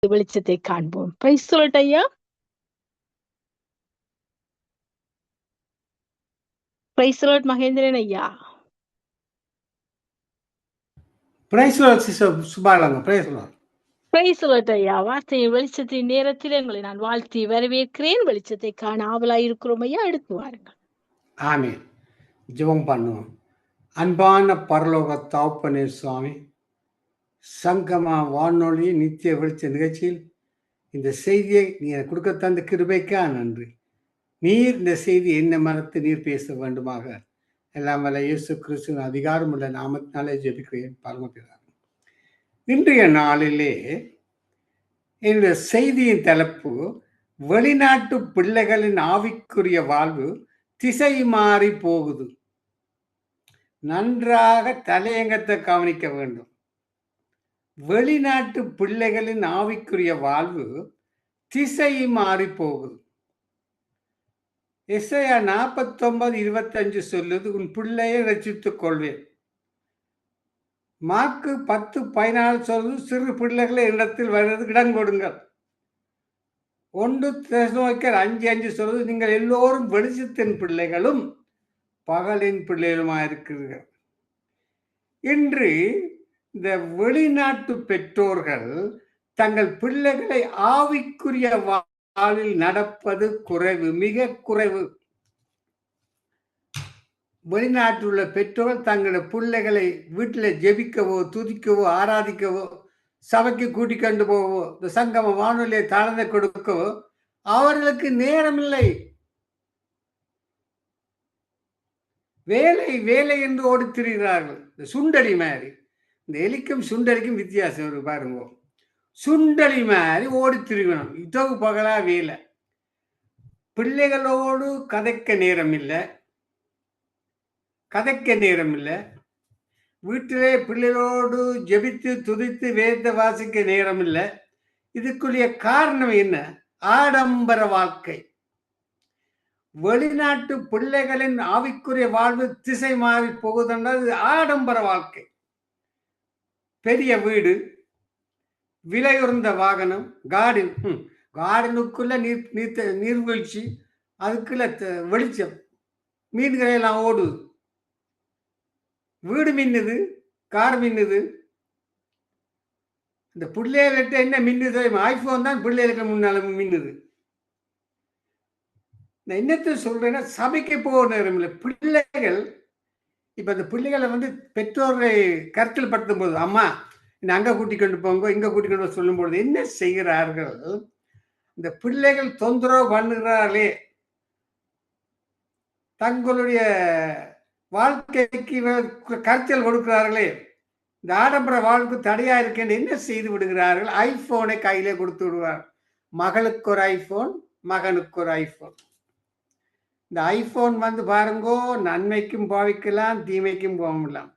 வெளிச்சத்தை காண்போம். Praise lord ஐயா. பிரைஸ் லார்ட் மகேந்திரன் ஐயா. பிரைஸ் லார்ட் சிஸ்டர் சுபாலங்க. Praise lord. பிரைஸ் லார்ட் ஐயா. வார்த்தையின் வெளிச்சத்தின் நேரத்தில் உங்களை நான் வாழ்த்தி வரவேற்கிறேன். வெளிச்சத்தை காண ஆவலாய் இருக்கிறோம் ஐயா. எடுத்து வாருங்கள். ஆமென். ஜெபம் பண்ணுவோம். அன்பான பரலோக தகப்பனே சுவாமி, சங்கமா வானொலி நித்திய வெளிச்ச நிகழ்ச்சியில் இந்த செய்தியை நீர் கொடுக்க தந்த கிருபைக்கா நன்றி. நீர் இந்த செய்தி என்ன மறத்து நீர் பேச வேண்டுமாக எல்லாம் வல்ல இயேசு கிறிஸ்துவின் அதிகாரம் உள்ள நாமத்தினாலே ஜெபிக்கிறேன் பரமபிதாவே. இன்றைய நாளிலே என்னுடைய செய்தியின் தலைப்பு, வெளிநாட்டு பிள்ளைகளின் ஆவிக்குரிய வாழ்வு திசை மாறி போகுது. நன்றாக தலையங்கத்தை கவனிக்க வேண்டும். வெளிநாட்டு பிள்ளைகளின் ஆவிக்குரிய வாழ்வு திசை மாறி போகுது. எஸ்ஐயா 49:25 சொல்லுது, உன் பிள்ளையை ரட்சித்துக் கொள்வேன். மார்க்கு 10:14 சொல்லுது, சிறு பிள்ளைகளை இடத்தில் வருவதற்கு இடம் கொடுங்கள். 1 தெசலோனிக்கர் 5:5 சொல்லுது, நீங்கள் எல்லோரும் வெளிச்சத்தின் பிள்ளைகளும் பகலின் பிள்ளைகளுமாக இருக்கிறீர்கள். இன்று இந்த வெளிநாட்டு பெற்றோர்கள் தங்கள் பிள்ளைகளை ஆவிக்குரிய வாழ்வில் நடப்பது குறைவு, மிக குறைவு. வெளிநாட்டில் உள்ள பெற்றோர்கள் தங்களுடைய பிள்ளைகளை வீட்டில் ஜெபிக்கவோ, துதிக்கவோ, ஆராதிக்கவோ, சபைக்கு கூட்டிக் கொண்டு போவோ, இந்த சங்கம வானொலியை தாழ்ந்து கொடுக்கவோ அவர்களுக்கு நேரம் இல்லை. வேலை வேலை என்று ஓடித் திரிகிறார்கள். இந்த சுண்டலி மாதிரி, இந்த எலிக்கும் சுண்டலிக்கும் வித்தியாசம் இருக்கு பாருங்க. சுண்டலி மாதிரி ஓடித் திரிகணும், இதவு பகலா வேலை. பிள்ளைகளோடு கதைக்க நேரம் இல்லை, வீட்டிலே பிள்ளைகளோடு ஜெபித்து துதித்து வேத வாசிக்க நேரம் இல்லை. இதுக்குரிய காரணம் என்ன? ஆடம்பர வாழ்க்கை. வெளிநாட்டு பிள்ளைகளின் ஆவிக்குரிய வாழ்வு திசை மாறி போகுதுன்றது ஆடம்பர வாழ்க்கை. பெரிய வீடு, விலையுறந்த வாகனம், கார்டனுக்குள்ள நீர்வீழ்ச்சி, அதுக்குள்ள வெளிச்சம், மீன்களை எல்லாம் ஓடுது, வீடு மின்னுது, கார் மின்னுது. இந்த பிள்ளைகளுக்கு என்ன மின்னுது? ஐபோன் தான் பிள்ளைகளுக்கு முன்னால மின்னுது. நான் என்னத்தை சொல்றேன்னா, சபைக்கு போக நேரம் இல்லை. பிள்ளைகள் இப்ப இந்த பிள்ளைகளை பெற்றோரை கருத்தில் படுத்தும் போது, அம்மா அங்க கூட்டிக் கொண்டு போங்க, இங்க கூட்டிக் கொண்டு சொல்லும் பொழுது என்ன செய்கிறார்கள்? இந்த பிள்ளைகள் தொந்தரவு பண்ணுகிறார்களே, தங்களுடைய வாழ்க்கைக்கு கருத்தில் கொடுக்கிறார்களே, இந்த ஆடம்பர வாழ்வுக்கு தடையா இருக்கேன் என்ன செய்து விடுகிறார்கள்? ஐபோனை கையிலே கொடுத்து விடுவார். மகளுக்கு ஒரு ஐபோன், மகனுக்கு ஒரு ஐபோன். இந்த ஐபோன் பாருங்கோ, நன்மைக்கும் பாவிக்கலாம், தீமைக்கும் போகலாம்,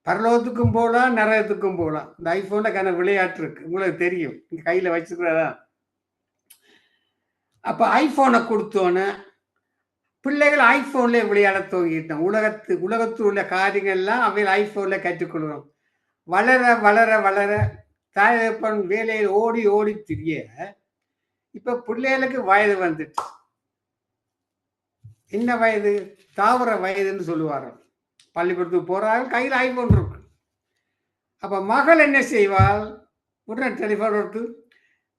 பரலோகத்துக்கும் போகலாம், நரகத்துக்கும் போகலாம். இந்த ஐபோன்ல கன விளையாட்டு இருக்கு, உங்களுக்கு தெரியும், நீங்க கையில வச்சுக்கிறதா. அப்ப ஐபோனை கொடுத்தோன்னு பிள்ளைகள் ஐபோன்ல விளையாட துவங்கிட்டோம். உலகத்தில் உள்ள காரியங்கள்லாம் அவையில் ஐபோன்ல கற்றுக்கொள்கிறோம். வளர வளர வளர தாயப்பன் வேலையில் ஓடி ஓடி திரிய இப்ப பிள்ளைகளுக்கு வயது வந்துட்டு, என்ன வயது? தாவர வயதுன்னு சொல்லுவாங்க. பள்ளிக்கூடத்துக்கு போறாங்க, கையில் ஐபோன் இருக்கு. அப்ப மகள் என்ன செய்வாள்? உடனே டெலிஃபோன் எடுத்து,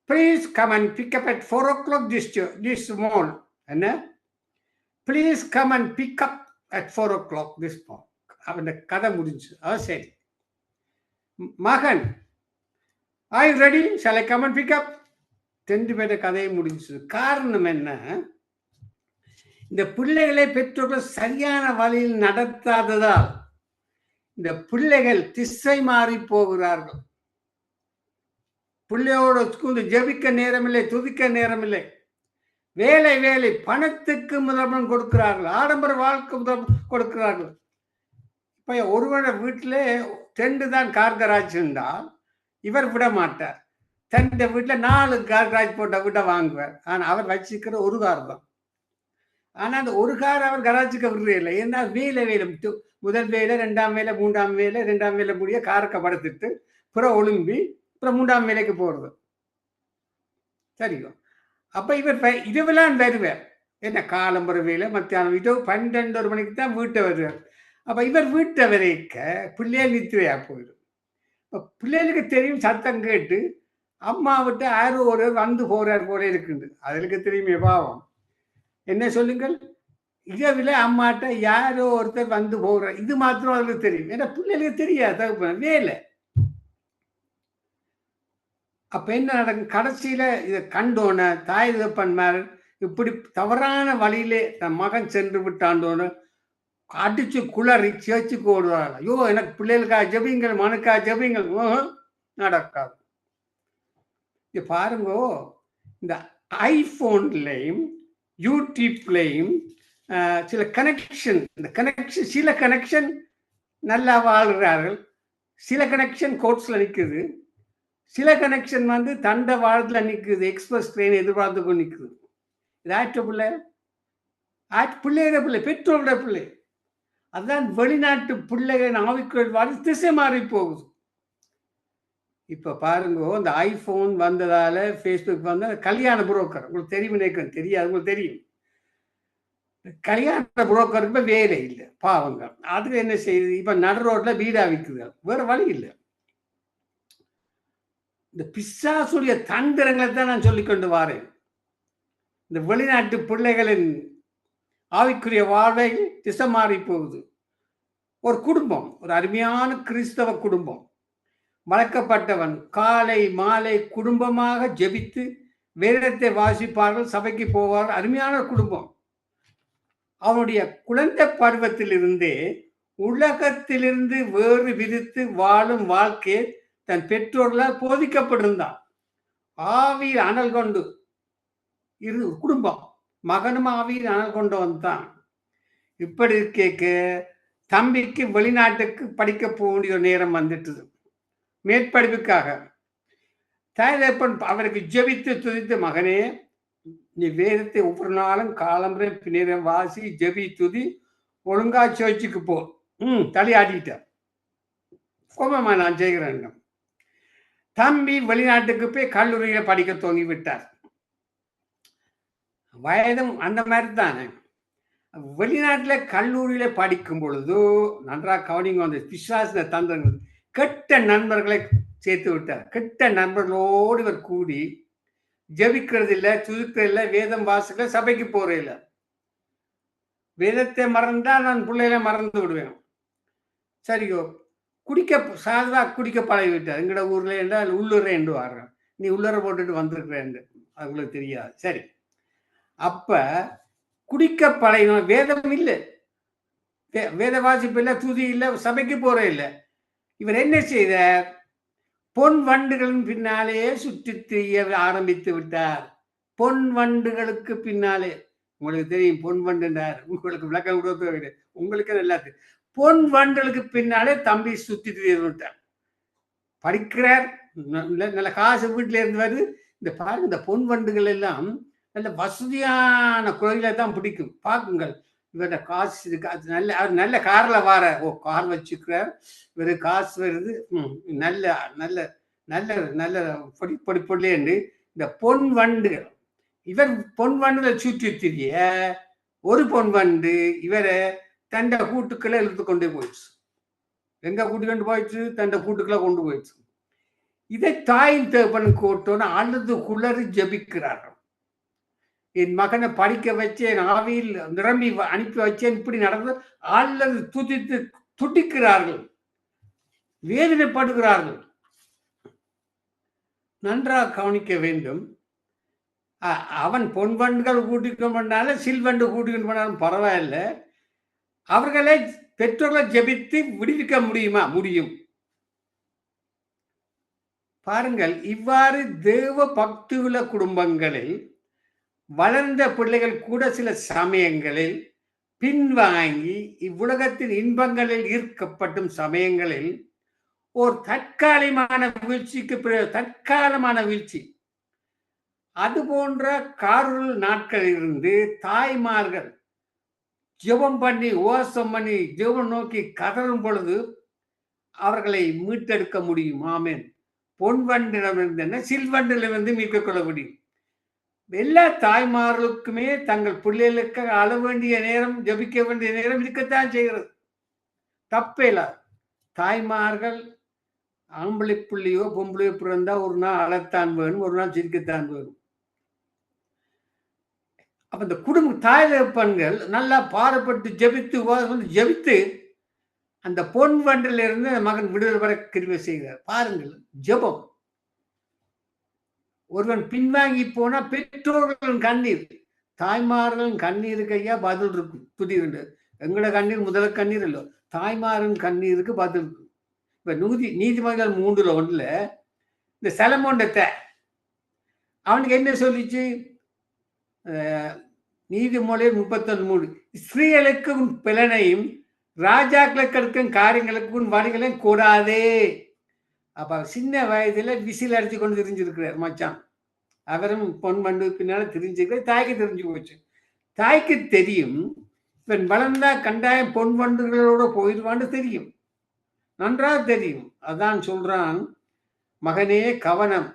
please come and pick up at 4 o'clock this morning. என்ன? Please come and pick up at 4 o'clock this morning. அவன் கதை முடிஞ்சு. சரி. மகன், ஐ ready, shall I come and pick up? 2 பேர கதையை முடிஞ்சு. காரணம் என்ன? இந்த பிள்ளைகளை பெற்றோர்கள் சரியான வழியில் நடத்தாததால் இந்த பிள்ளைகள் திசை மாறி போகிறார்கள். பிள்ளையோட ஸ்கூல் ஜெபிக்க நேரமில்லை, துதிக்க நேரமில்லை. வேலை வேலை, பணத்துக்கு முதல்வன் கொடுக்கிறார்கள், ஆடம்பர வாழ்க்கை முதல்வன் கொடுக்கிறார்கள். இப்ப ஒருவர வீட்டிலே 2 தான் கார் கராஜ் இருந்தால் இவர் விட மாட்டார். தன் வீட்டுல 4 கார் கராஜ் போட்ட வீட்டை வாங்குவார். ஆனா அவர் வச்சுக்கிற ஒரு கார் தான். ஆனா அந்த ஒரு கார் அவர் கராஜுக்கு விடுறதில்லை. ஏன்னா வேலை முதல் வேலை, 2ஆம் வேலை, 3ஆம் வேலை, 2ஆம் வேலை முடிய காரக்க படுத்துட்டு புற ஒழும்பி இப்ப அப்புறம் 3ஆம் வேலைக்கு போறது. சரியோ? அப்ப இவர் இரவெல்லாம் வருவார். என்ன காலம்பர வேலை, மத்தியானம் இதோ 12, 1 மணிக்கு தான் வீட்டை வருவார். அப்ப இவர் வீட்டை வரைக்க பிள்ளைகள் நித்திரையா போயிடும். இப்ப பிள்ளைகளுக்கு தெரியும் சத்தம் கேட்டு அம்மா விட்டு யாரோ ஒரு வந்து போறார் போல இருக்குது. அதுக்கு தெரியுமே பாவம். என்ன சொல்லுங்கள்? இரவில் அம்மாட்ட யாரோ ஒருத்தர் வந்து போகிறார். இது மாத்திரம் அவருக்கு தெரியும். ஏன்னா பிள்ளைகளுக்கு தெரியாது தகப்பன் வேலை. அப்ப என்ன நடக்கும்? கடைசியில இதை கண்டோன தாய் தகப்பன்மார் இப்படி தவறான வழியிலே தன் மகன் சென்று விட்டாண்டோன்னு அடிச்சு குளறி சேர்ச்சுக்கு ஓடுவாங்க. ஐயோ எனக்கு பிள்ளைகளுக்கா ஜெபிங்கள், மனுக்கா ஜெபிங்கள். நடக்காது. பாருங்கோ, இந்த ஐபோன்லையும் யூடியூப்லையும் சில கனெக்ஷன், இந்த கனெக்ஷன் சில கனெக்ஷன் நல்லா வாழ்கிறார்கள், சில கனெக்ஷன் கோர்ட்ஸ்ல நிற்குது, சில கனெக்ஷன் வந்து தண்ட வாழ்த்துல நிற்குது, எக்ஸ்பிரஸ் ட்ரெயின் எதிர்பார்த்து கொண்டு நிற்குது. இது ஆற்ற பிள்ளை, பிள்ளையோட பிள்ளை, பெற்றோரோட பிள்ளை. அதுதான் வெளிநாட்டு பிள்ளைகளின் ஆவிக்குள் வாழ் திசை மாறி போகுது. இப்ப பாருங்க, இந்த ஐபோன் வந்ததால, ஃபேஸ்புக் வந்த கல்யாண புரோக்கர் உங்களுக்கு தெரியும், நினைக்கிறேன் தெரியாது, உங்களுக்கு தெரியும். கல்யாண புரோக்கருக்கு வேலை இல்லை பாவங்க. அதுக்கு என்ன செய்யுது? இப்ப நடு ரோட்ல வீடா விற்குது, வேற வழி இல்லை. இந்த பிசாசுடைய தந்திரங்களை தான் நான் சொல்லிக்கொண்டு வாரேன். இந்த வெளிநாட்டு பிள்ளைகளின் ஆவிக்குரிய வாழ்வை திசை மாறி போகுது. ஒரு குடும்பம், ஒரு அருமையான கிறிஸ்தவ குடும்பம், வளர்க்கப்பட்டவன் காலை மாலை குடும்பமாக ஜெபித்து வேதத்தை வாசிப்பார்கள், சபைக்கு போவார்கள், அருமையான குடும்பம். அவனுடைய குழந்தை பருவத்திலிருந்தே உலகத்திலிருந்து வேறு விதித்து வாழும் வாழ்க்கையை தன் பெற்றோர்களால் போதிக்கப்பட்டிருந்தான். ஆவியில் அனல் கொண்டு இரு குடும்பம், மகனும் ஆவியில் அனல் கொண்டு வந்தான். இப்படி கேட்க தம்பிக்கு வெளிநாட்டுக்கு படிக்க போக வேண்டிய நேரம் வந்துட்டது. மேற்படிப்புக்காக தாயப்பன் அவருக்கு ஜெபித்து துதித்து, மகனே நீ வேதத்தை ஒவ்வொரு நாளும் காலம்பரை நேரம் வாசி, ஜெபி துதி, ஒழுங்கா சர்ச்சுக்கு போ. தலையாடிட்ட கோபமா நான் செய்கிறேன். தம்பி வெளிநாட்டுக்கு போய் கல்லூரியில படிக்க துவங்கி விட்டார். வயதும் அந்த மாதிரி தானே. வெளிநாட்டுல கல்லூரியில படிக்கும் பொழுது நன்றாக கவனிங்க, வந்து பிசாசு தந்திரங்கள், கெட்ட நண்பர்களை சேர்த்து விட்டார். கெட்ட நண்பர்களோடு இவர் கூடி ஜெபிக்கிறது இல்லை, துதிக்கிறது இல்லை, வேதம் வாசிக்கல, சபைக்கு போற இல்லை. வேதத்தை மறந்தா நான் பிள்ளைகளை மறந்து விடுவேன். சரியோ, குடிக்க சாதா குடிக்க பழகி விட்டார். எங்கட ஊர்ல என்றால் உள்ளுரை என்று வாடுறேன். நீ உள்ளுரை போட்டுட்டு வந்திருக்கிறேன், அது உங்களுக்கு தெரியாது. சரி, அப்ப குடிக்க பழகின, வேதம் இல்லை, வேத வாசிப்பு இல்லை, துதி இல்லை, சபைக்கு போற இல்லை. இவர் என்ன செய்தார்? பொன் வண்டுகளின் பின்னாலேயே சுற்றி திரிய ஆரம்பித்து விட்டார். பொன் வண்டுகளுக்கு பின்னாலே, உங்களுக்கு தெரியும் பொன் வண்டுனார், உங்களுக்கு விளக்கம் கொடுத்து உங்களுக்கு நல்லா தெரியும். பொன் வண்டுகளுக்கு பின்னாலே தம்பி சுத்தி திரிய விட்டார். படிக்கிறார், நல்ல காசு வீட்டுல இருந்து வருது. இந்த பாருங்க, இந்த பொன் வண்டுகள் எல்லாம் நல்ல வசதியான கோயில தான் பிடிக்கும். பாக்குங்கள், இவர காசு இருக்கு, அது நல்ல, அவர் நல்ல கார்ல வார, ஓ கார் வச்சுக்கிறார், இவரு காசு வருது, நல்ல நல்ல நல்ல நல்ல பொடி பொடி பொடிலேன்னு இந்த பொன் வண்டுகள், இவர் பொன் வண்டுகளை சுற்றி திரிய ஒரு பொன் வண்டு இவரை தண்ட கூட்டுக்களை இழுத்து கொண்டே போயிடுச்சு. எங்க கூட்டு கொண்டு போயிடுச்சு? தண்ட கூட்டுக்களை கொண்டு போயிடுச்சு. இதை தாயின் தேவன் கூட்டோன்னு அழுது குளறி ஜபிக்கிறார்கள். என் மகனை படிக்க வச்சேன், ஆவியில் நிரம்பி அனுப்பி வச்சேன், இப்படி நடந்து அல்லது துதித்து துடிக்கிறார்கள், வேதனைப்படுகிறார்கள். நன்றாக கவனிக்க வேண்டும். அவன் பொன் வண்டுகள் கூட்டிட்டு பண்ணாலும் சில்வண்டு கூட்டிட்டு பண்ணாலும் பரவாயில்லை. அவர்களை பெற்றோர்களை ஜெபித்து விடுவிக்க முடியுமா? முடியும். பாருங்கள், இவ்வாறு தேவ பக்தியுள்ள குடும்பங்களில் வளர்ந்த பிள்ளைகள் கூட சில சமயங்களில் பின்வாங்கி இவ்வுலகத்தின் இன்பங்களில் ஈர்க்கப்படும் சமயங்களில் ஒரு தற்காலிகமான வீழ்ச்சிக்கு தற்காலமான வீழ்ச்சி, அது போன்ற காருள் நாட்களிலிருந்து தாய்மார்கள் ஜெபம் பண்ணி ஓசம் பண்ணி ஜெபம் நோக்கி கதறும் பொழுது அவர்களை மீட்டெடுக்க முடியும். ஆமென். பொன் வண்டிடமிருந்து சில்வண்டிலிருந்து மீட்க கொள்ள முடியும். எல்லா தாய்மார்களுக்குமே தங்கள் பிள்ளைகளுக்கு அழ வேண்டிய நேரம், ஜபிக்க வேண்டிய நேரம் இருக்கத்தான் செய்கிறது. தப்பேல. தாய்மார்கள் ஆம்பளை பிள்ளையோ பொம்பளையோ பிறந்தா ஒரு நாள் அழத்தான் வேணும், ஒரு நாள் சிரிக்கத்தான் வேணும். அப்ப இந்த குடும்ப தாய் தகப்பன்கள் நல்லா பாடுபட்டு ஜபித்து அந்த பொன் வண்டிலிருந்து மகன் விடுதலை பெற கிருபை செய்கிறார். பாருங்கள், ஜெபம். ஒருவன் பின்வாங்கி போனா பெற்றோர்களின் கண்ணீர், தாய்மார்களின் கண்ணீருக்கு ஐயா பதில் இருக்கும். புரியுது? எங்களோட கண்ணீர் முதல கண்ணீர் இல்லை, தாய்மாரின் கண்ணீருக்கு பதில் இருக்கு. இப்ப நீதிமன்றம் 3:1 இந்த சலமோண்டத்தை அவனுக்கு என்ன சொல்லிச்சு? நீதிமொழியர் 31:3 ஸ்திரீகளுக்கு உன் பிளனையும் ராஜாக்களுக்கு எடுக்கும் காரியங்களுக்கு உன் வழிகளையும் கூடாதே. அப்ப சின்ன வயதுல விசில் அடிச்சு கொண்டு தெரிஞ்சிருக்கிறார் மச்சான். அவரும் பொன் மண்டு பின்னால தெரிஞ்சுக்கிறார். தாய்க்கு தெரிஞ்சு போச்சு. தாய்க்கு தெரியும், இவன் வளர்ந்தா கண்டாயம் பொன் வண்டுகளோட போயிடுவான்னு தெரியும், நன்றாக தெரியும். அதான் சொல்றான், மகனே கவனம்,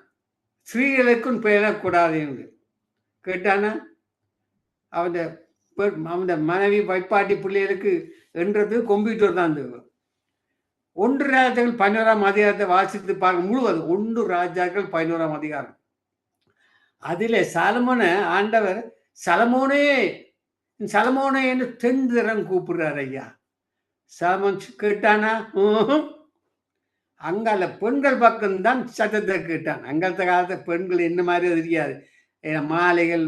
ஸ்திரீகளுக்கும் பேரக்கூடாது என்று. கேட்டானா? அவன் மனைவி வைப்பாட்டி பிள்ளைகளுக்கு என்றது கம்ப்யூட்டர் தான். 1 ராஜாக்கள் 11ஆம் அதிகாரத்தை வாசித்து பார்க்க முழுவதும் 1 ராஜாக்கள் 11ஆம் அதிகாரம். அதில் சலமோனை ஆண்டவர் சலமோனே சலமோனே என்று தென்திறம் கூப்பிடுறார் ஐயா. சலமோன் கேட்டானா? அங்கால பெண்கள் பக்கம்தான் சத்தத்தை கேட்டான். அங்காலத்த காலத்தை பெண்கள் என்ன மாதிரி தெரியாது. மாலைகள்,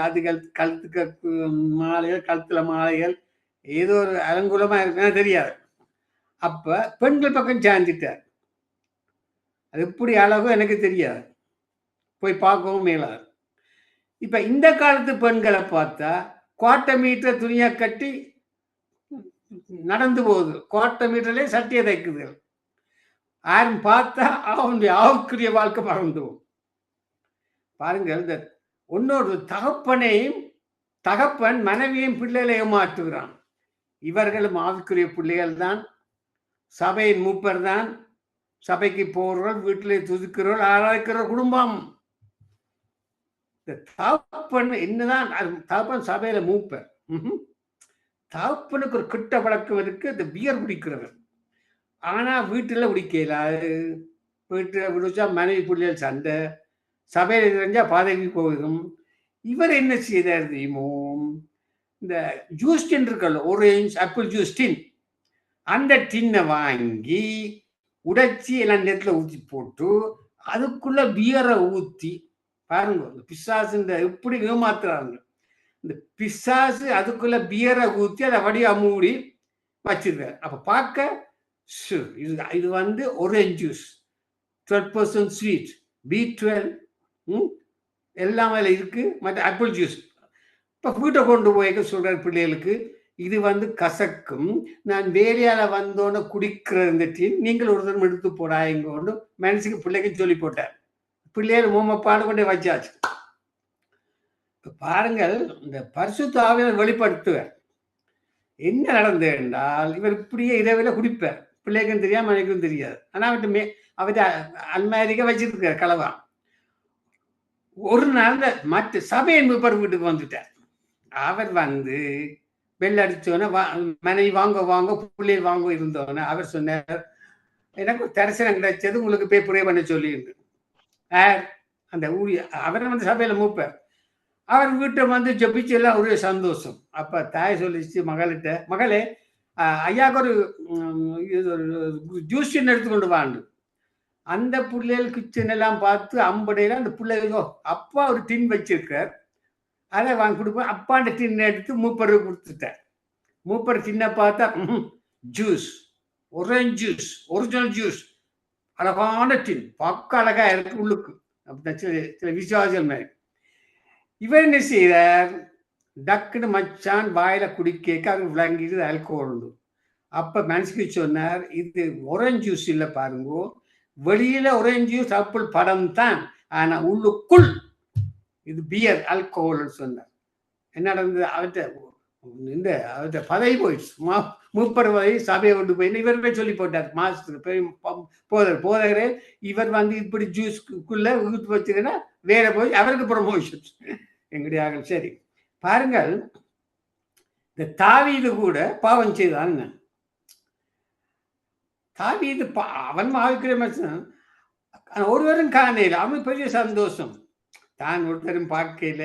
அதுகள் கழுத்துக்கு மாலைகள், கழுத்துல மாலைகள், ஏதோ ஒரு அலங்குலமா இருக்குன்னா தெரியாது. அப்ப பெண்கள் பக்கம் சாஞ்சிட்டார். அது எப்படி அழகோ எனக்கு தெரியாது, போய் பார்க்கவும் மேலாது. இப்ப இந்த காலத்து பெண்களை பார்த்தா 1/4 மீட்டர் துணியா கட்டி நடந்து போகுது, 1/4 மீட்டர்லயே சட்டியை தைக்குது. யாரும் பார்த்தா அவனுடைய ஆவுக்குரிய வாழ்க்கை மறந்துவோம். பாருங்கள், இந்த ஒன்னொரு தகப்பன் மனைவியும் பிள்ளைகளை ஏமாற்றுகிறான். இவர்களும் ஆவுக்குரிய பிள்ளைகள் தான், சபையின் மூப்பர் தான், சபைக்கு போறவர்கள், வீட்டிலே துதிக்கிறவர்கள், ஆராய்க்கிற குடும்பம். இந்த தகப்பன் என்னதான் தகப்பன் சபையில மூப்பர், தகப்பனுக்கு ஒரு கிட்ட பழக்கம் இருக்கு, இந்த பியர் குடிக்கிறவர். ஆனா வீட்டுல குடிக்கலாது. வீட்டுல குடிச்சா மனைவி பிள்ளைகள் சண்டை, சபையில தெரிஞ்சா பதவி போகும். இவர் என்ன செய்தார் தெரியுமோ? இந்த ஜூஸ் டின் இருக்கல, ஆரஞ்சு ஆப்பிள் ஜூஸ் டின், அந்த டின்னை வாங்கி உடைச்சி எல்லாம் நேரத்தில் ஊற்றி போட்டு அதுக்குள்ள பியரை ஊற்றி பாருங்க. இந்த பிசாசு எப்படி ஏமாத்துறாங்க. இந்த பிசாசு அதுக்குள்ள பியரை ஊற்றி அதை வடிவா மூடி வச்சிருக்காரு. அப்ப பார்க்க இது வந்து ஆரஞ்சு ஜூஸ், 12% ஸ்வீட், B12 எல்லாம் அதில் இருக்கு. மற்ற ஆப்பிள் ஜூஸ் இப்போ வீட்டை கொண்டு போய் சொல்றாரு பிள்ளைகளுக்கு, இது வந்து கசக்கும், நான் வேலையால வந்தோன்னு குடிக்கிற இந்த டீன் நீங்கள் ஒரு தரம் எடுத்து போடாயங்கொண்டு மனசுக்கு பிள்ளைக்கு சொல்லி போட்டார். பிள்ளைகள் மோமப்பாடு கொண்டே வச்சாச்சு. இப்போ பாருங்கள், இந்த பரிசுத்த ஆவியானவர் வெளிப்படுத்துவார். என்ன நடந்தது என்றால், இவர் இப்படியே இரவில் குடிப்பார். பிள்ளைக்கும் தெரியாது, மனைவிக்கும் தெரியாது. ஆனால் அவர்கிட்ட அன்மேரிக்க வச்சிருக்கார் கலவா. ஒரு நாள் மற்ற சபையின் மூப்பர் வீட்டுக்கு வந்துட்டார். அவர் வந்து பெல் அடிச்சோன்னே மனைவி வாங்க வாங்க, பிள்ளைகள் வாங்க இருந்தோன்னே அவர் சொன்னார், எனக்கு தரிசனம் கிடைச்சது, உங்களுக்கு போய் ப்ரே பண்ண சொல்லியிருந்து. அந்த அவரை வந்து சபையில மூப்பார். அவர் வீட்டை வந்து ஜபிச்சு எல்லாம் ஒரே சந்தோஷம். அப்ப தாய் சொல்லிச்சு மகளிட்ட, மகளே ஐயாவுக்கு ஒரு ஜூஸ் எடுத்துக்கொண்டு வாண்டு. அந்த பிள்ளைகள் கிச்சன் எல்லாம் பார்த்து அம்படையில அந்த பிள்ளைகளுக்கோ அப்பா ஒரு டின் வச்சிருக்கார், அதை வாங்கி கொடுப்பேன். அப்பாண்ட டின் எடுத்து மூப்பர் கொடுத்துட்டார். மூப்பர் டின்னை பார்த்தா juice, orange juice, original juice, அழகான டின், பக்க அழகா இருக்கு உள்ளுக்கு. சில விசுவாசம் மாதிரி. இவர் என்ன செய்தார், டக்குன்னு மச்சான் வாயில குடிக்க அவர் விளங்கிட்டு ஆல்கோஹால் உண்டு. அப்ப மனசுக்கு சொன்னார், இது ஆரஞ்சு ஜூஸ் இல்லை பாருங்க, வெளியில ஆரஞ்சு ஜூஸ் ஆப்பிள் படம் தான், ஆனா உள்ளுக்குள் இது பியர் ஆல்கோஹால் சொன்னார். என்ன நடந்தது, அவர்கிட்ட பதவி போயிடுச்சு, முப்பருவதை சபையை கொண்டு போய் இவருமே சொல்லி போட்டார் மாஸ்டர் போதகரே இவர் இப்படி ஜூஸ்க்குள்ள ஊத்து வச்சுங்கன்னா வேற போய் அவருக்கு ப்ரமோஷன் எங்கடியாக. சரி பாருங்கள், இந்த தாவீது கூட பாவம் செய்தான். தாவீது அவன் ஆவிக்கிற மனுஷன், ஒருவரும் காணையில அவன் பெரிய சந்தோஷம், தான் ஒருத்தரும் பார்க்கல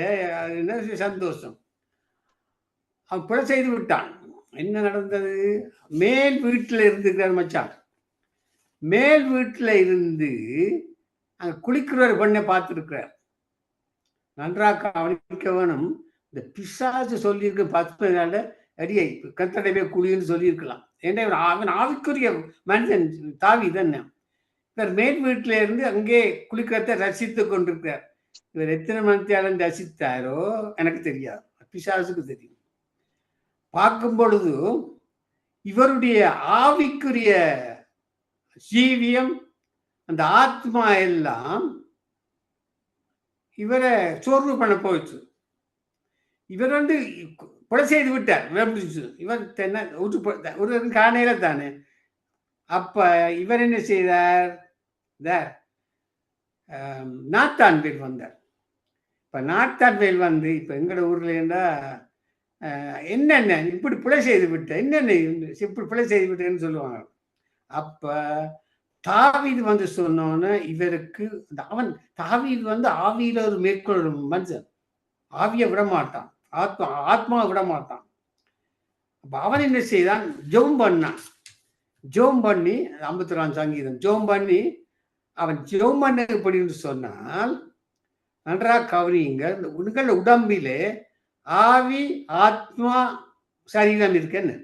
சந்தோஷம். அவன் பிழை செய்து விட்டான். என்ன நடந்தது? மேல் வீட்டில் இருந்துக்கிறார் மச்சான். மேல் வீட்டில் இருந்து அங்க குளிக்கிற ஒரு பெண்ணை பார்த்துருக்கிறார். நன்றாக கவனிக்க வேணும். இந்த பிசாசு சொல்லியிருக்க 10 நாள்ல அடியை கத்தடவே குளின்னு சொல்லியிருக்கலாம். ஏன்னா அவன் ஆவிக்குரிய மனுஷன் தாவீது தானே. இவர் மேல் வீட்டில இருந்து அங்கே குளிக்கிறத ரசித்து கொண்டிருக்கிறார். இவர் எத்தனை மணித்தாலும் ரசித்தாரோ எனக்கு தெரியாது, பிசாசுக்கு தெரியும். பார்க்கும் பொழுது இவருடைய ஆவிக்குரிய ஜீவியம், அந்த ஆத்மா எல்லாம் இவரை சோர்வு பண்ண போயிடுச்சு. இவர் கொலை செய்து விட்டார். இவர் ஒரு காணையில தானே. அப்ப இவர் என்ன செய்தார்? நாத்தான் வேல் வந்தார். இப்ப நாத்தான் வேல் இப்ப எங்கட ஊர்ல இருந்தா என்னென்ன இப்படி பிழை செய்து விட்ட, என்னென்ன இப்படி பிழை செய்து விட்டேன்னு சொல்லுவாங்க. அப்ப தாவீது சொன்னோன்னு இவருக்கு அவன் தாவீது ஆவியில ஒரு மேற்கொள்ள மனுஷன், ஆவியை விட மாட்டான், ஆத்மா விட மாட்டான். அப்ப அவன் என்ன செய்தான்? ஜெபம் பண்ணான். ஜெபம் பண்ணி 54 சங்கீதம் ஜெபம் பண்ணி அவன் ஜெபம் பண்ண எப்படின்னு சொன்னால், நன்றாக கவனியுங்க, உங்கள் உடம்பிலே ஆவி ஆத்மா சரீரம் இருக்குன்னு.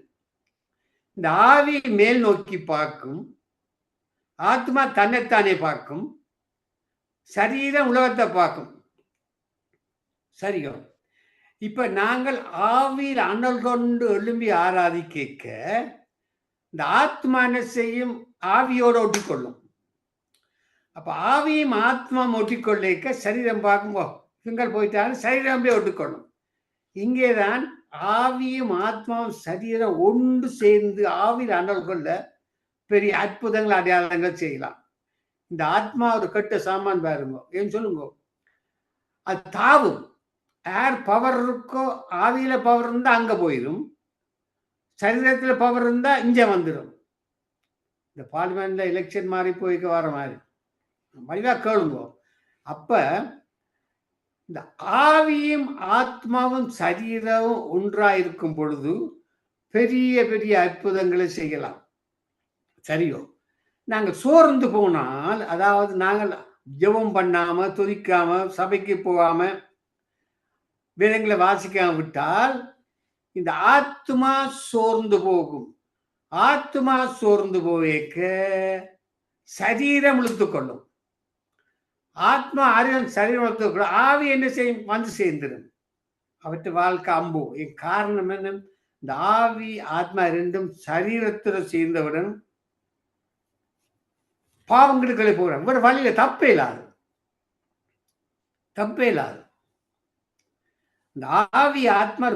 இந்த ஆவி மேல் நோக்கி பார்க்கும், ஆத்மா தன்னைத்தானே பார்க்கும், சரீரம் உலகத்தை பார்க்கும். சரியோ? இப்ப நாங்கள் ஆவியில் அனல் கொண்டு எழும்பி ஆராதிக்க இந்த ஆத்மா என்ன செய்யும்? ஆவியோடு ஒட்டிக்கொள்ளும். அப்ப ஆவியும் ஆத்மா ஒட்டிக்கொள்ளிக்க சரீரம் பார்க்கும்போ திங்கள் போயிட்டாலும் சரீரம் போய் ஒட்டிக்கொள்ளும். இங்கேதான் ஆவியும் ஆத்மாவும் சரீரம் ஒன்று சேர்ந்து ஆவியில் அனல் கொள்ள பெரிய அற்புதங்கள் அடையாளங்கள் செய்யலாம். இந்த ஆத்மா ஒரு கெட்ட சாமான் பாருங்க, ஏன் சொல்லுங்க, அது தாவும். யார் பவர் இருக்கோ, ஆவியில பவர் இருந்தா அங்க போயிடும், சரீரத்துல பவர் இருந்தா இங்க வந்துடும். இந்த பார்லிமெண்ட்ல எலெக்ஷன் மாதிரி போய்க்க வர மாதிரி வழிவா கேளுங்க. அப்ப இந்த ஆவியும் ஆத்மாவும் சரீரமும் ஒன்றாயிருக்கும் பொழுது பெரிய பெரிய அற்புதங்களை செய்யலாம். சரியோ? நாங்கள் சோர்ந்து போனால், அதாவது நாங்கள் ஜெபம் பண்ணாம துதிக்காம சபைக்கு போகாம வேதங்களை வாசிக்காம விட்டால் இந்த ஆத்மா சோர்ந்து போகும். ஆத்மா சோர்ந்து போவேக்க சரீரம் இழுத்துக்கொள்ளும். ஆத்மா சரீரம் இழுத்துக்கொள்ளும். ஆவி என்ன செய்யும்? சேர்ந்துடும். அவற்றை வாழ்க்கை அம்போ. என் காரணம் என்ன? இந்த ஆவி ஆத்மா ரெண்டும் சரீரத்தில் சேர்ந்தவுடன் பாவங்களுக்கு போகிறான். ஒரு வழியில தப்பே இல்லாது. இந்த ஆவி ஆத்மா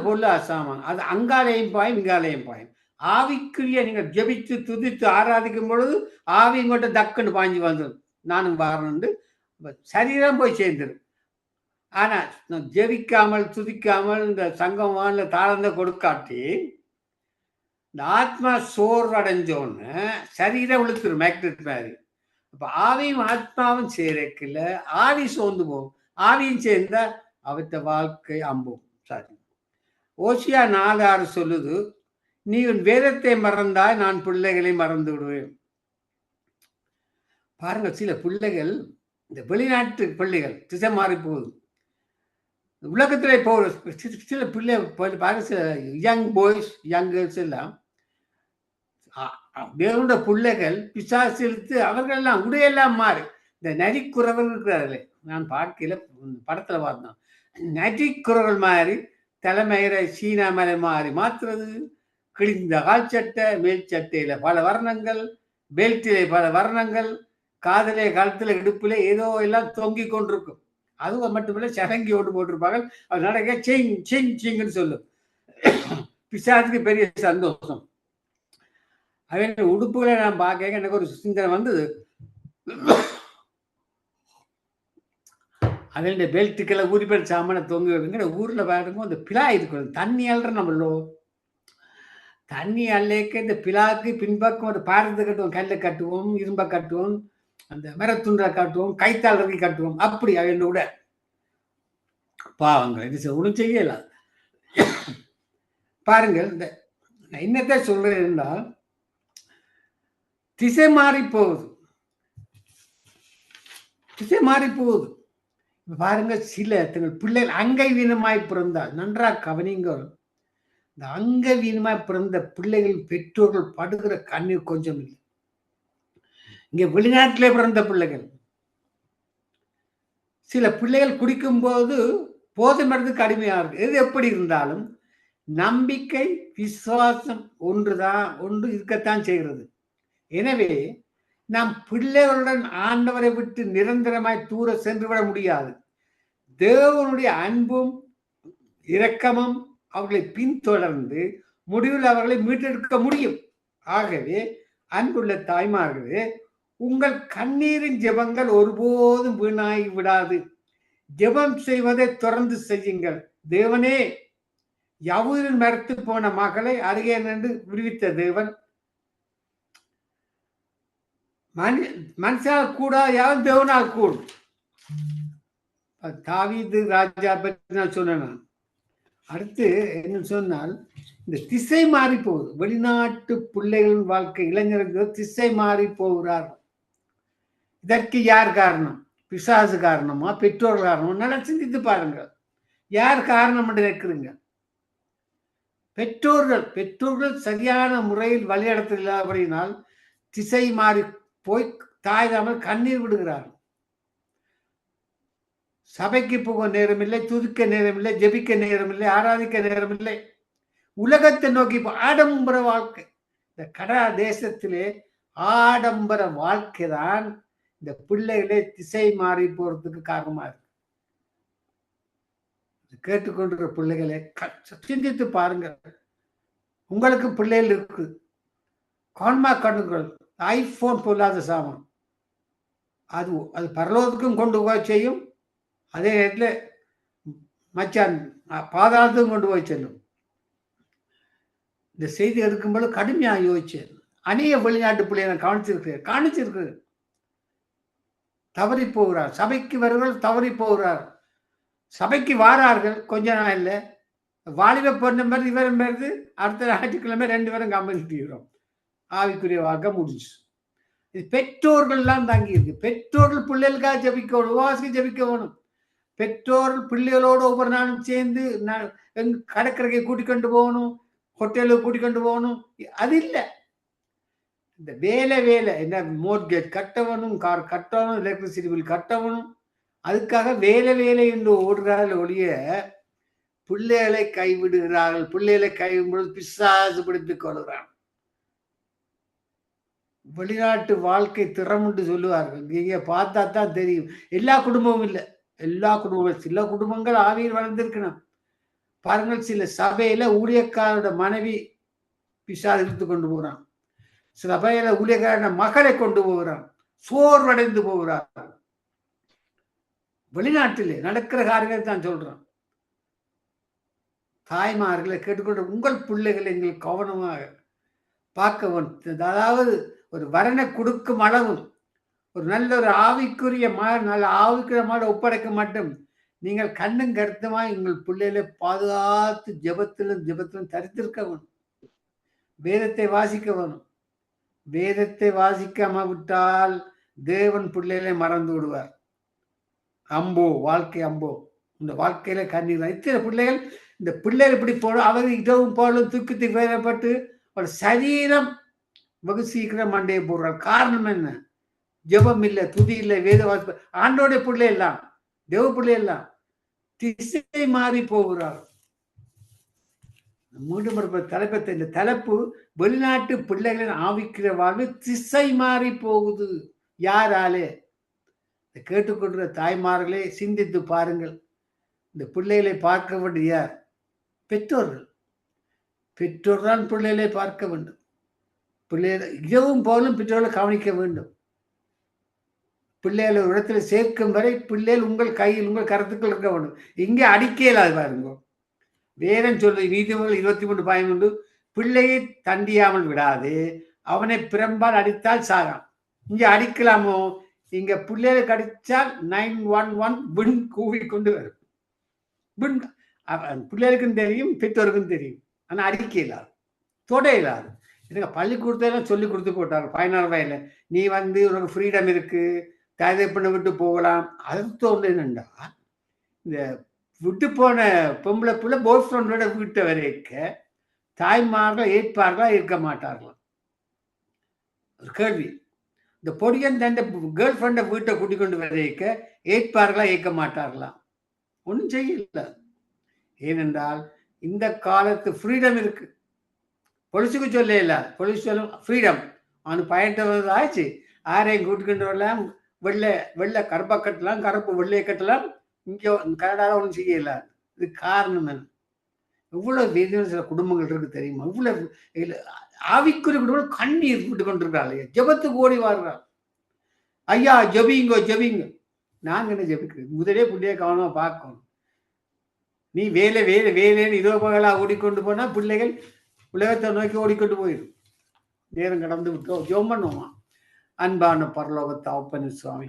பொருள் அசாமான். அது அங்காலையும் பாயும் இங்காலையும் பாயும். ஆவிக்குரிய நீங்க ஜெபித்து துதித்து ஆராதிக்கும் பொழுது ஆவி இங்கோட்ட தக்குன்னு பாஞ்சு வந்துடும். நானும் வரணுண்டு சரீரம் போய் சேர்ந்துடும். ஆனா ஜெபிக்காமல் துதிக்காமல் இந்த சங்கமான தாழ்ந்த கொடுக்காட்டி இந்த ஆத்மா சோர்வு அடைஞ்சோன்னு சரீரம் இழுத்துரும் மேக்னெட் மாதிரி. அப்ப ஆவியும் ஆத்மாவும் சேரக்கில்ல, ஆவி சோர்ந்து போகும். ஆவியும் சேர்ந்தா அவற்ற வாழ்க்கை அம்பும். சாரி, ஓசியா 4:6 சொல்லுது, நீ உன் வேதத்தை மறந்தாய், நான் பிள்ளைகளை மறந்து விடுவேன். பாருங்க, சில பிள்ளைகள், இந்த வெளிநாட்டு பிள்ளைகள் திசை மாறி போகுது. உலகத்துல போகிற சில பிள்ளை பாருங்க, சில யங் பாய்ஸ் யங் கேர்ள்ஸ் எல்லாம் தேவனுடைய பிள்ளைகள் பிசாசு இழுத்து அவர்கள் எல்லாம் உடையெல்லாம் மாறி இந்த நரிக்குறவர்கள் இருக்கிறார்களே, நான் பார்க்கல, படத்துல பார்த்தோம், நரிக்குறவர்கள் மாதிரி தலைமயிர சீனா மேலே மாறி மாத்துறது, கிழிந்த கால் சட்டை, மேல் சட்டையில பல வர்ணங்கள், பெல்ட்டிலே பல வர்ணங்கள், காதலே கழுத்துல இடுப்புல ஏதோ எல்லாம் தொங்கி கொண்டிருக்கும். அது மட்டுமில்ல சடங்கி ஓட்டு போட்டிருப்பாங்க. அது நடக்க சிங் சிங் சிங்னு சொல்லும். பிசாசுக்கு பெரிய சந்தோஷம். அவன் உடுப்புகளை நான் பார்க்க எனக்கு ஒரு சிந்தனை வந்தது. அவன் பெல்ட்டுக்களை ஊரிப்பேர் சாமான தொங்குங்க ஊர்ல பாருங்க அந்த பிலா இருக்கணும். தண்ணி அல்ற நம்மளோ தண்ணி அல்லேக்க இந்த பிலாக்கு பின்பக்கம் ஒரு பாரத்தை கட்டுவோம், கல்லை கட்டுவோம், இரும்பை கட்டுவோம், அந்த மரத்துண்டை கட்டுவோம், கைத்தாள் கட்டுவோம். அப்படி அவன் கூட பாவங்கள் இது ஒன்றும் செய்யல. பாருங்கள், இந்த நான் என்னத்தை சொல்றேன் என்றால் திசை மாறி போகுது, திசை மாறி போகுது. பாருங்க, சில தங்கள் பிள்ளைகள் அங்கை வீணமாய் பிறந்தால் நன்றாக கவனிங்கள். இந்த அங்க வீணமாய் பிறந்த பிள்ளைகள் பெற்றோர்கள் படுகிற கண்ணீர் கொஞ்சம் இல்லை. இங்க வெளிநாட்டிலே பிறந்த பிள்ளைகள், சில பிள்ளைகள் குடிக்கும் போது போதை மருந்துக்கு அடிமையா இருக்கு. எது எப்படி இருந்தாலும் நம்பிக்கை விசுவாசம் ஒன்று இருக்கத்தான் செய்கிறது. எனவே நாம் பிள்ளைகளுடன் ஆண்டவரை விட்டு நிரந்தரமாய் தூர சென்று விட முடியாது. தேவனுடைய அன்பும் இரக்கமும் அவர்களை பின்தொடர்ந்து முடிவில் அவர்களை மீட்டெடுக்க முடியும். ஆகவே அன்புள்ள தாய்மார்களே, உங்கள் கண்ணீரின் ஜெபங்கள் ஒருபோதும் வீணாகி விடாது. ஜெபம் செய்வதை தொடர்ந்து செய்யுங்கள். தேவனே, யவூரில் மரத்து போன மகளை அருகே நின்று விடுவித்த தேவன், மனுஷால் கூட யாரும் தேவனால் கூடும். தாவீது ராஜா பற்றி நான் சொன்னேன். அடுத்து என்ன சொன்னால், இந்த திசை மாறி போகுது. வெளிநாட்டு பிள்ளைகளின் வாழ்க்கை, இளைஞர்கள் திசை மாறி போகிறார்கள். இதற்கு யார் காரணம்? பிசாசு காரணமா, பெற்றோர் காரணமா? நல்லா சிந்தித்து பாருங்கள். யார் காரணம் என்று நினைக்கிறீங்க? பெற்றோர்கள் சரியான முறையில் வழிநடத்தல் இல்லாதபடியினால் திசை மாறி போய் தாய்தாமல் கண்ணீர் விடுகிறார்கள். சபைக்கு போக நேரம் இல்லை, துதிக்க நேரம் இல்லை, ஜெபிக்க நேரம் இல்லை, ஆராதிக்க நேரம் இல்லை. உலகத்தை நோக்கி ஆடம்பர வாழ்க்கை. இந்த கடா தேசத்திலே ஆடம்பர வாழ்க்கை தான் இந்த பிள்ளைகளே திசை மாறி போறதுக்கு காரணமா இருக்கு. கேட்டுக்கொண்டிருக்கிற பிள்ளைகளை சிந்தித்து பாருங்கள். உங்களுக்கு பிள்ளைகள் இருக்கு, கான்மா கண்ணுங்கள். ஐபோன் பொல்லாத சாமான், அது பரலோகத்துக்கும் கொண்டு போய் செய்யும், அதே நேரத்தில் மச்சான் பாதாளத்துக்கும் கொண்டு போய் செல்லும். இந்த செய்தி எடுக்கும்போது கடுமையாக யோசிச்சேன். அநேக வெளிநாட்டு பிள்ளைகளை கவனிச்சிருக்கிறேன். தவறி போகிறார். சபைக்கு வருவர்கள் தவறி போகிறார். சபைக்கு வாரார்கள், கொஞ்ச நாள் இல்லை, வாலிப பொண்ணு மாதிரி இவரும் வருது, அடுத்த ஞாயிற்றுக்கிழமை 2 பேரும் கம்பெனிக்கிறோம். ஆவிக்குரிய வாழ்க்கை முடிஞ்சு. இது பெற்றோர்கள்லாம் தங்கி இருக்கு. பெற்றோர்கள் பிள்ளைகளுக்காக ஜபிக்கணும், உபவாசிக்கு ஜபிக்க வேணும். பெற்றோர்கள் பிள்ளைகளோடு ஒவ்வொரு நாளும் சேர்ந்து கடற்கரைக்கு கூட்டிக் கொண்டு போகணும், ஹோட்டலுக்கு கூட்டிக் கொண்டு போகணும். அது இல்லை. இந்த வேலை என்ன, மோட்கேஜ் கட்டவனும், கார் கட்டணும், எலக்ட்ரிசிட்டி பில் கட்டவனும், அதுக்காக வேலை என்று ஓடுகிறார்கள் ஒழிய பிள்ளைகளை கைவிடுகிறார்கள். பிள்ளைகளை கைவிடும்போது பிசாசு பிடித்துக் கொள்கிறான். வெளிநாட்டு வாழ்க்கை திறமுண்டு சொல்லுவார்கள். நீங்க பார்த்தா தான் தெரியும். எல்லா குடும்பமும் இல்லை, எல்லா குடும்பமும், சில குடும்பங்கள் ஆவியில் வளர்ந்திருக்கணும். பாருங்கள், சில சபையில ஊழியக்காரோட மனைவி பிசாசு இழுத்து கொண்டு போகிறான். சபையில ஊழியக்காரோட மகளை கொண்டு போகிறான். சோர்வடைந்து போகிறார். வெளிநாட்டிலே நடக்கிற காரியங்களை தான் சொல்றான். தாய்மார்களை கேட்டுக்கொண்டு உங்கள் பிள்ளைகளை நீங்கள் கவனமாக பார்க்க வேண்டும். அதாவது ஒரு வரனை கொடுக்கும் அளவும் ஒரு நல்ல ஒரு ஆவிக்குரிய நல்ல ஆவிக்குரிய மாட ஒப்படைக்க மாட்டோம். நீங்கள் கண்ணும் கருத்துமாய் உங்கள் பிள்ளைகளை பாதுகாத்து ஜெபத்திலும் தரித்திருக்க வேணும். வேதத்தை வாசிக்க வேணும். வேதத்தை வாசிக்காம விட்டால் தேவன் பிள்ளைகளை மறந்து விடுவார். அம்போ, வாழ்க்கை அம்போ. இந்த வாழ்க்கையில கண்ணீர். இத்தனை பிள்ளைகள், இந்த பிள்ளைகள் இப்படி போடும், அவர் இடவும் போலும் தூக்கி வேலைப்பட்டு ஒரு சரீரம் வெகு சீக்கிரம் மண்டையை போடுறார். காரணம் என்ன? ஜெபம் இல்லை, துதி இல்லை, வேத வாசிப்பு. ஆண்டோடைய பிள்ளை எல்லாம், தேவ பிள்ளை எல்லாம் திசை மாறி போகிறார். மீண்டும் தலைப்பத்தை, இந்த தலைப்பு வெளிநாட்டு பிள்ளைகளின் ஆவிக்கிற வாழ்வு திசை மாறி போகுது. யாராலே? கேட்டுக்கொண்ட தாய்மார்களே, சிந்தித்து பாருங்கள். இந்த பிள்ளைகளை பார்க்க வேண்டிய யார்? பெற்றோர்கள். பெற்றோர் தான் பிள்ளைகளை பார்க்க வேண்டும். பிள்ளைகளை இரவும் போலும் பெற்றோர்களை கவனிக்க வேண்டும். பிள்ளைகளை ஒரு இடத்துல சேர்க்கும் வரை பிள்ளைகள் உங்கள் கையில் உங்கள் கருத்துக்கள் இருக்க வேண்டும். இங்கே அடிக்க இயலாது பாருங்க. வேதம் சொல்லு நீதிமொழிகள் 23:13 பிள்ளையை தண்டியாமல் விடாது, அவனை பிரம்பால் அடித்தால் சாகான். இங்க அடிக்கலாமோ? இங்க பிள்ளைகளுக்கு அடித்தால் 911 விண் கூவி கொண்டு வரும். விண் பிள்ளைகளுக்கும் தெரியும், பெற்றோருக்கும் தெரியும். ஆனா அடிக்க இல்லாது, தொட இல்லாது. இதுங்க பள்ளிக்கூடத்தெல்லாம் சொல்லி கொடுத்து போட்டாங்க 16 வயதுல. நீ வந்து உனக்கு ஃப்ரீடம் இருக்கு, தயவு பண்ண விட்டு போகலாம். அது என்னண்டா, இந்த விட்டு போன பொம்பளை பிள்ளை பாய் ஃப்ரெண்டோட வீட்டை வரைக்க தாய்மார்கள் ஏற்பார்களா இருக்க மாட்டார்களாம். ஒரு கேள்வி. இந்த பொடியன் தன் கேர்ள் ஃப்ரெண்டை வீட்டை கூட்டிக் கொண்டு வரைக்க ஏற்பார்களா ஏற்க மாட்டார்களாம். ஒன்றும் செய்யல. ஏனென்றால் இந்த காலத்து ஃப்ரீடம் இருக்கு. பொலிசுக்கு சொல்ல இல்ல, பொலிசு சொல்லும் ஃப்ரீடம். அவனுக்கு பயன்படுறது ஆச்சு. யாரையும் கூட்டிக்கொண்டு வரலாம், வெள்ளை கருப்பா கட்டலாம், கருப்பு வெள்ளையை கட்டலாம். இங்கே கனடாவில் ஒன்றும் செய்யல. இது காரணம் என்ன? எவ்வளவு வேதனை சில குடும்பங்கள் இருக்கு தெரியுமா? இவ்வளவு ஆவிக்குரிய குடும்பங்கள் கண்ணீர் விட்டு கொண்டிருக்கிறாள். ஜெபத்துக்கு ஓடி வாருறாள். ஐயா ஜெபிங்கோ ஜெபிங்க. நாங்க என்ன ஜெபிக்கிறது? முதலே பிள்ளைய கவனமா பார்க்கணும். நீ வேலை வேலை வேலைன்னு இதோ பகலா ஓடிக்கொண்டு போனா பிள்ளைகள் உலகத்தை நோக்கி ஓடிக்கொண்டு போயிடும். நேரம் கடந்து விட்டோம். ஜெபம் பண்ணுவோமா? அன்பான பரலோக தகப்பனே சுவாமி,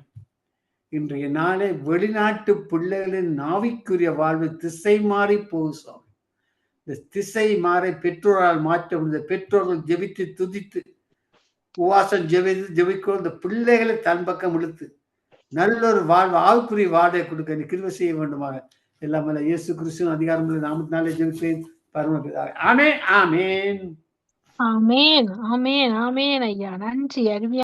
இன்றைய நாளே வெளிநாட்டு பிள்ளைகளின் நாவிக்குரிய வாழ்வு திசை மாறி போகும் சுவாமி. இந்த திசை மாறி பெற்றோரால் மாற்ற முடிந்த பெற்றோர்கள் ஜெபித்து துதித்து உவாசம் ஜெபிக்கும் இந்த பிள்ளைகளை தன் பக்கம் இழுத்து நல்லொரு வாழ்வு ஆவுக்குரிய வாழ்வை கொடுக்க நீ கிருபை செய்ய வேண்டுமாக எல்லாம் இயேசு கிறிஸ்துவின் அதிகாரமுள்ள நாமத்தினாலே ஜெபிப்பேன் பரமபிதாவே. ஆமென் ஆமென் ஆமென் ஆமென் ஆமென் ஐயா. நன்றி. அருமையா